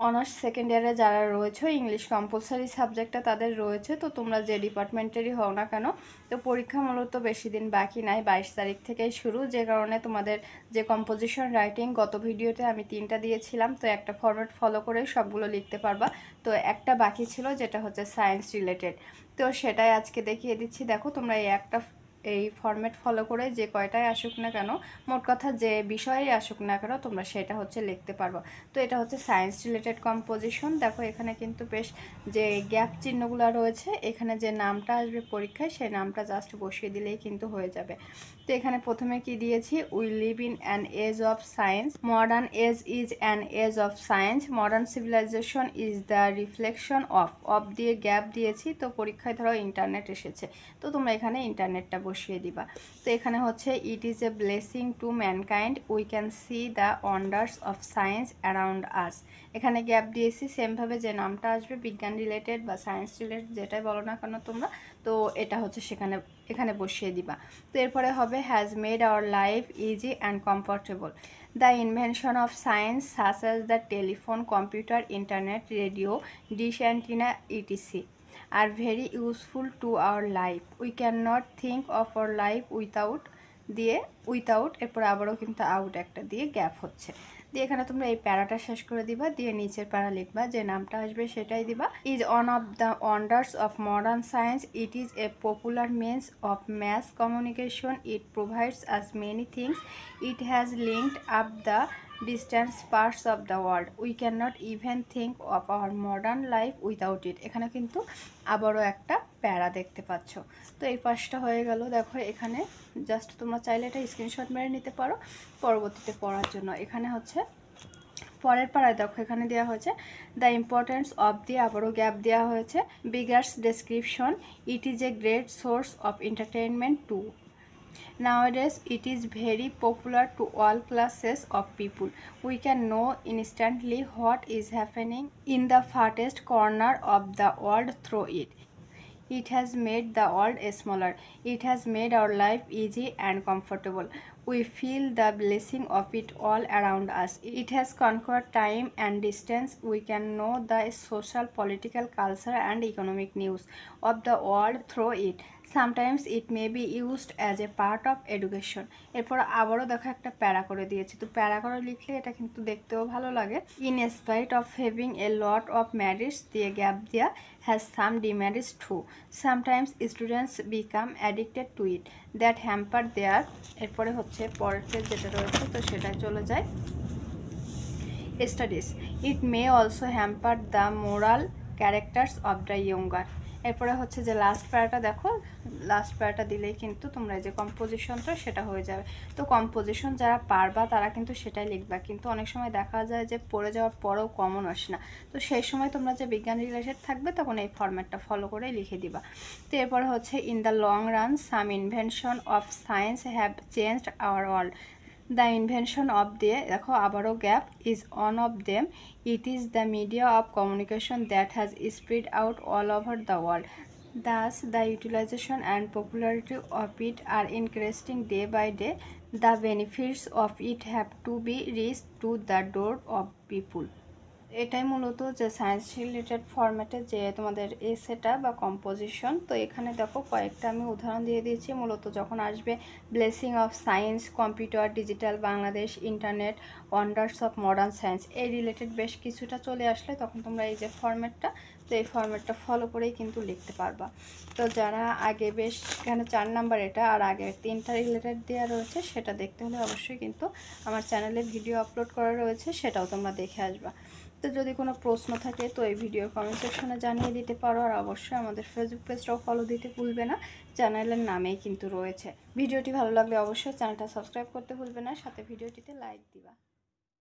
Honours second ইয়ারে যারা রয়েছে ইংলিশ কম্পালসারি সাবজেক্টটা তাদের রয়েছে, তো তোমরা যে ডিপার্টমেন্টেরই হও না কেন, তো পরীক্ষা মূলত বেশি দিন বাকি নাই, 22 তারিখ থেকেই শুরু। যে কারণে তোমাদের যে কম্পোজিশন রাইটিং গত ভিডিওতে আমি 3টা দিয়েছিলাম, তো একটা ফরম্যাট ফলো করে সবগুলো লিখতে পারবা। তো একটা বাকি ছিল যেটা হচ্ছে সায়েন্স রিলেটেড, তো সেটাই আজকে দেখিয়ে দিচ্ছি। দেখো তোমরা এই ফরম্যাট ফলো করে যে কয়টাই আসুক না কেন, মোট কথা যে বিষয়েই আসুক না কেন, তোমরা সেটা হচ্ছে লিখতে পারবা। তো এটা হচ্ছে সায়েন্স রিলেটেড কম্পোজিশন। দেখো এখানে কিন্তু বেশ যে গ্যাপ চিহ্নগুলো রয়েছে, এখানে যে নামটা আসবে পরীক্ষায় সেই নামটা জাস্ট বসিয়ে দিলেই কিন্তু হয়ে যাবে। তো এখানে প্রথমে কি দিয়েছি, we live in an age of science, modern age is an age of science, modern civilisation is the reflection of দিয়ে গ্যাপ দিয়েছি। তো পরীক্ষায় ধরো ইন্টারনেট এসেছে, তো তোমরা এখানে ইন্টারনেটটা বসিয়ে দিবা। তো এখানে হচ্ছে ইট is A blessing two mankind we can see the wonders of science around us. এখানে গ্যাপ দিয়েছি, সেমভাবে যে নামটা আসবে বিজ্ঞান রিলেটেড বা সায়েন্স রিলেটেড যেটাই বলো না কেন তোমরা, তো এটা হচ্ছে এখানে বসিয়ে দিবা। তো এরপরে হবে has made our life easy and comfortable, the invention of science such as the telephone, computer, internet, radio, dish antenna, etc are very useful to our life. We cannot think of our life without এরপর আবারও কিন্তু out একটা দিয়ে gap হচ্ছে। দিয়ে এখানে তোমরা এই প্যারাটা শেষ করে দিবা, দিয়ে নিচের প্যারা লিখবা, যে নামটা আসবে সেটাই দিবা। Is one of the wonders of modern science, it is a popular means of mass communication, it provides us many things, it has linked up the distance parts of the world, we can not even think of our modern life without it. এখানে কিন্তু আবারও একটা প্যারা দেখতে পাচ্ছ। তো এই পাশটা হয়ে গেল। দেখো এখানে জাস্ট তোমরা চাইলে এটা স্ক্রিনশট মেরে নিতে পারো পরবর্তীতে পড়ার জন্য। এখানে হচ্ছে পরের পাড়ায় দেখো এখানে দেওয়া হয়েছে দ্য ইম্পর্টেন্স অফ দিয়ে আবারও গ্যাপ দেওয়া হয়েছে, বিগার্স description, it is a great source of entertainment too, nowadays it is very popular to all classes of people, we can know instantly what is happening in the farthest corner of the world through it. It has made the world smaller. It has made our life easy and comfortable. We feel the blessing of it all around us. It has conquered time and distance. We can know the social, political, cultural, and economic news of the world through it. Sometimes it may be used as a part of education. এরপর আবারও দেখো একটা প্যারা করে দিয়েছি, তো প্যারা করে লিখলে এটা কিন্তু দেখতেও ভালো লাগে। In spite of having a lot of merits দিয়ে গ্যাপ দিয়া has some demerits too. Sometimes students become addicted to it that hamper their, এরপরে হচ্ছে পরের যেটা রয়েছে তো সেটা চলে যায় studies. It may also hamper the moral characters of the younger. এরপরে হচ্ছে যে লাস্ট প্যারাটা দেখো, লাস্ট প্যারাটা দিলেই কিন্তু তোমরা যে কম্পোজিশনটা সেটা হয়ে যাবে। তো কম্পোজিশন যারা পারবা তারা কিন্তু সেটাই লিখবা, কিন্তু অনেক সময় দেখা যায় যে পড়ে যাওয়ার পরেও কমন আসে না, তো সেই সময় তোমরা যে বিজ্ঞান রিলেটেড থাকবে তখন এই ফরম্যাটটা ফলো করে লিখে দিবা। তো এরপরে হচ্ছে in the long run some invention of science have changed our world, the invention of দিয়ে দেখো আবারও gap is one of them, it is the media of communication that has spread out all over the world, thus the utilization and popularity of it are increasing day by day, the benefits of it have to be reached to the door of people. এটাই মূলত যে science related ফরম্যাটে যে তোমাদের এসেটা বা composition. তো এখানে দেখো কয়েকটা আমি উদাহরণ দিয়ে দিয়েছি, মূলত যখন আসবে blessing of science, computer, digital Bangladesh, internet, wonders of modern science, এই রিলেটেড বেশ কিছুটা চলে আসলে তখন তোমরা এই যে ফরম্যাটটা, তো এই ফরম্যাটটা ফলো করেই কিন্তু লিখতে পারবা। তো যারা আগে বেশ এখানে 4 নাম্বার এটা আর আগে 3টা রিলেটেড দেওয়া রয়েছে সেটা দেখতে হলে অবশ্যই কিন্তু আমার চ্যানেলে ভিডিও আপলোড করা রয়েছে, সেটাও তোমরা দেখে আসবা। তো যদি কোনো প্রশ্ন থাকে তো এই ভিডিও কমেন্ট সেকশনে জানিয়ে দিতে পারো, আর অবশ্যই আমাদের ফেসবুক পেজটাও ফলো দিতে ভুলবে না, চ্যানেলের নামেই কিন্তু রয়েছে। ভিডিওটি ভালো লাগলে অবশ্যই চ্যানেলটা সাবস্ক্রাইব করতে ভুলবে না, সাথে ভিডিওটিতে লাইক দিবা।